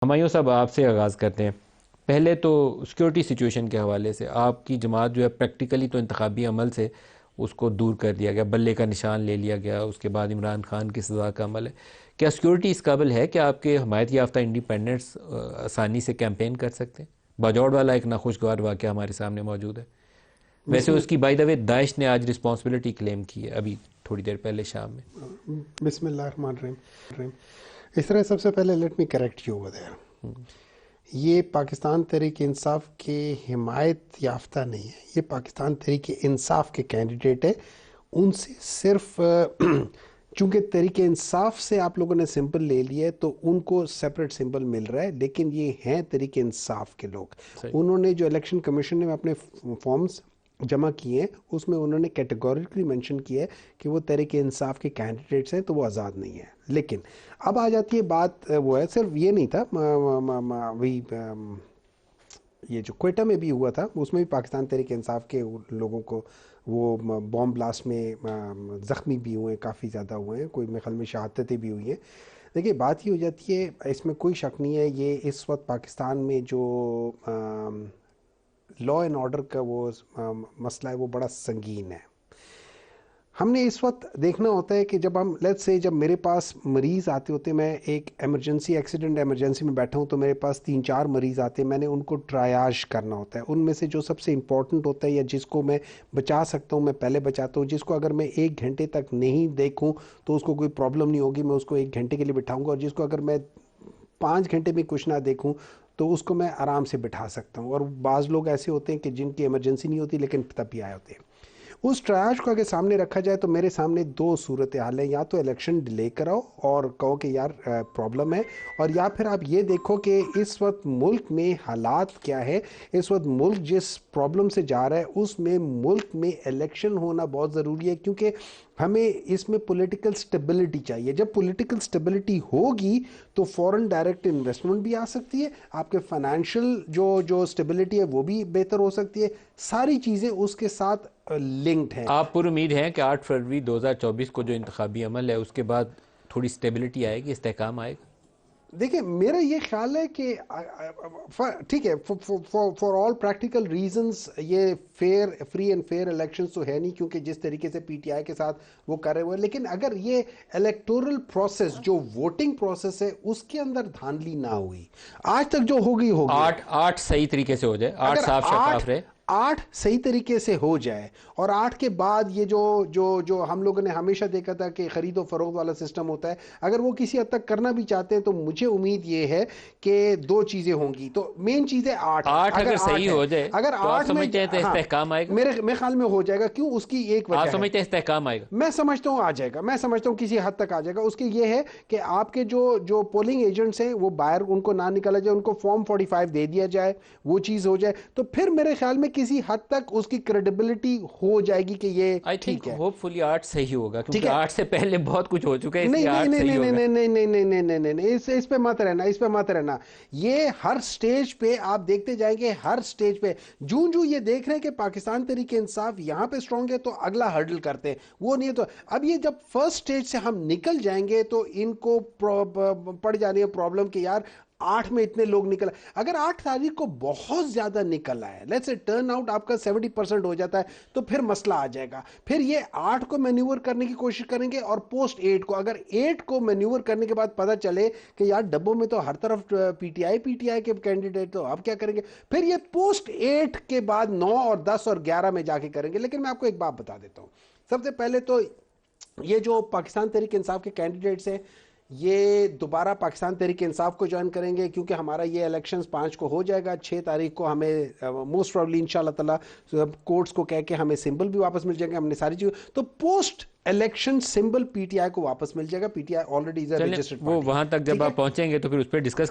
ہمایوں صاحب آپ سے آغاز کرتے ہیں۔ پہلے تو سیکیورٹی سچویشن کے حوالے سے آپ کی جماعت جو ہے پریکٹیکلی تو انتخابی عمل سے اس کو دور کر دیا گیا، بلے کا نشان لے لیا گیا، اس کے بعد عمران خان کی سزا کا عمل ہے۔ کیا سیکیورٹی اس قابل ہے کہ آپ کے حمایت یافتہ انڈیپینڈنٹس آسانی سے کیمپین کر سکتے ہیں؟ باجوڑ والا ایک ناخوشگوار واقعہ ہمارے سامنے موجود ہے۔ ویسے بسم اس کی بائی دا وے داعش نے آج رسپانسبلٹی کلیم کی ہے، ابھی تھوڑی دیر پہلے شام میں۔ بسم اللہ الرحمن الرحیم۔ اس طرح سب سے پہلے let me correct you over there, یہ پاکستان تحریک انصاف کے حمایت یافتہ نہیں ہے، یہ پاکستان تحریک انصاف کے کینڈیڈیٹ ہیں۔ ان سے صرف چونکہ تحریک انصاف سے آپ لوگوں نے سمبل لے لیا ہے تو ان کو سیپریٹ سمبل مل رہا ہے، لیکن یہ ہیں تحریک انصاف کے لوگ۔ صحیح۔ انہوں نے جو الیکشن کمیشن نے اپنے فارمز جمع کیے ہیں اس میں انہوں نے کیٹیگوریکلی مینشن کیا ہے کہ وہ تحریک انصاف کے کینڈیڈیٹس ہیں، تو وہ آزاد نہیں ہیں۔ لیکن اب آ جاتی ہے بات، وہ ہے صرف یہ نہیں تھا، وہی یہ جو کوئٹہ میں بھی ہوا تھا اس میں بھی پاکستان تحریک انصاف کے لوگوں کو وہ بوم بلاسٹ میں زخمی بھی ہوئے ہیں، کافی زیادہ ہوئے ہیں، کوئی میرے خیال میں شہادتیں بھی ہوئی ہیں۔ دیکھیے بات یہ ہو جاتی ہے، اس میں کوئی شک نہیں ہے، یہ اس وقت پاکستان میں جو لا اینڈ آرڈر کا وہ مسئلہ ہے وہ بڑا سنگین ہے۔ ہم نے اس وقت دیکھنا ہوتا ہے کہ جب ہم لیٹس سے جب میرے پاس مریض آتے ہوتے ہیں، میں ایک ایمرجنسی ایکسیڈنٹ ایمرجنسی میں بیٹھا ہوں تو میرے پاس 3-4 مریض آتے ہیں، میں نے ان کو ٹرائیاج کرنا ہوتا ہے، ان میں سے جو سب سے امپورٹنٹ ہوتا ہے یا جس کو میں بچا سکتا ہوں میں پہلے بچاتا ہوں، جس کو اگر میں 1 گھنٹے تک نہیں دیکھوں تو اس کو کوئی پرابلم نہیں ہوگی، میں اس کو 1 گھنٹے کے لیے بٹھاؤں گا، اور جس کو اگر میں 5 گھنٹے میں کچھ نہ دیکھوں تو اس کو میں آرام سے بٹھا سکتا ہوں۔ اور بعض لوگ ایسے ہوتے ہیں کہ جن کی ایمرجنسی نہیں ہوتی لیکن تب بھی آئے ہوتے ہیں۔ اس ٹرائیاج کو اگر سامنے رکھا جائے تو میرے سامنے 2 صورتحال ہیں، یا تو الیکشن ڈیلے کراؤ اور کہو کہ یار پرابلم ہے، اور یا پھر آپ یہ دیکھو کہ اس وقت ملک میں حالات کیا ہے، اس وقت ملک جس پرابلم سے جا رہا ہے اس میں ملک میں الیکشن ہونا بہت ضروری ہے، کیونکہ ہمیں اس میں پولیٹیکل سٹیبلٹی چاہیے۔ جب پولیٹیکل سٹیبلٹی ہوگی تو فورن ڈائریکٹ انویسٹمنٹ بھی آ سکتی ہے، آپ کے فائنینشیل جو سٹیبلٹی ہے وہ بھی بہتر ہو سکتی ہے، ساری چیزیں اس کے ساتھ لنکڈ ہیں۔ آپ پر امید ہیں کہ 8 فروری 2024 کو جو انتخابی عمل ہے اس کے بعد تھوڑی سٹیبلٹی آئے گی، استحکام آئے گا؟ دیکھیں میرا یہ خیال ہے کہ ٹھیک ہے، فار آل پریکٹیکل ریزنز یہ فری اینڈ فیئر الیکشنز تو ہے نہیں، کیونکہ جس طریقے سے پی ٹی آئی کے ساتھ وہ کر رہے ہوئے، لیکن اگر یہ الیکٹورل پروسیس جو ووٹنگ پروسیس ہے اس کے اندر دھاندلی نہ ہوئی، آج تک جو ہوگی ہوگی، 8 صحیح طریقے سے ہو جائے، 8 اگر صاف شفاف رہے۔ 8 صحیح طریقے سے ہو جائے، اور 8 کے بعد یہ جو ہم لوگوں نے ہمیشہ دیکھا تھا کہ خرید و فروخت والا سسٹم ہوتا ہے، اگر وہ کسی حد تک کرنا بھی چاہتے ہیں تو مجھے امید یہ ہے کہ 2 چیزیں ہوں گی۔ تو مین چیز ہے 8 ہے، 8 اگر صحیح ہے، ہو جائے اگر تو آپ 8 میں سمجھتے ہیں تو ہاں استحکام آئے گا؟ میرے خیال میں ہو جائے گا۔ کیوں؟ اس کی ایک وجہ آپ ہے، سمجھتے ہیں استحکام آئے گا؟ میں سمجھتا ہوں آ جائے گا، میں سمجھتا ہوں کسی حد تک آ جائے گا۔ اس کے یہ ہے کہ آپ کے جو پولنگ ایجنٹس ہیں وہ باہر ان کو نہ نکالا جائے، ان کو فارم 45 دے دیا جائے، وہ چیز ہو جائے تو پھر میرے خیال میں کسی حد تک اس کی کریڈیبلٹی ہو جائے گی کہ یہ آئی تھنک ٹھیک ہے۔ ہوپ فلی 8 صحیح ہوگا، ٹھیک کیونکہ ہے، 8 سے پہلے بہت کچھ ہو چکا ہے، اس نہیں لیے نہیں 8 نہیں صحیح نہیں ہوگا۔ نہیں نہیں نہیں نہیں نہیں نہیں نہیں نہیں، اس پہ مت رہنا، اس پہ مت رہنا۔ یہ ہر سٹیج پہ آپ دیکھتے جائیں گے، ہر سٹیج پہ جو یہ دیکھ رہے ہیں کہ پاکستان تحریک انصاف یہاں pہ سٹرونگ ہے تو اگلا ہرڈل کرتے ہیں، وہ نہیں ہے۔ تو اب یہ جب فرسٹ سٹیج سے ہم نکل جائیں گے تو ان کو پڑ جانی ہے پرابلم کہ یار 8 میں اتنے لوگ نکل، اگر 8 تاریخ کو بہت زیادہ نکل آئے، لیٹس سے ٹرن آؤٹ آپ کا 70% ہو جاتا ہے تو پھر مسئلہ آ جائے گا۔ پھر یہ 8 کو مینیور کرنے کی کوشش کریں گے، اور پوسٹ 8 کو، اگر 8 کو مینیور کرنے کے بعد پتہ چلے کہ یار ڈبوں میں تو ہر طرف پی ٹی آئی کے کینڈیڈیٹ، تو آپ کیا کریں گے؟ پھر یہ پوسٹ 8 کے بعد 9 اور 10 اور 11 میں جا کے کریں گے۔ لیکن میں آپ کو ایک بات بتا دیتا ہوں، سب سے پہلے تو یہ جو پاکستان تحریک انصاف کے کینڈیڈیٹس ہیں یہ دوبارہ پاکستان تحریک انصاف کو جوائن کریں گے، کیونکہ ہمارا یہ الیکشنز 5 کو ہو جائے گا، 6 تاریخ کو ہمیں موسٹ پروبلی انشاءاللہ تعالی کورٹس کو کہہ کے ہمیں سمبل بھی واپس مل جائے گا، ہم نے ساری چیز، تو post election symbol P T I کو واپس مل جائے گا۔ P T I already is اے چلیں رجسٹرڈ وہ پارٹی، وہاں تک جب ٹھیک ہے۔ آپ پہنچیں گے تو پھر اس پہ ڈسکس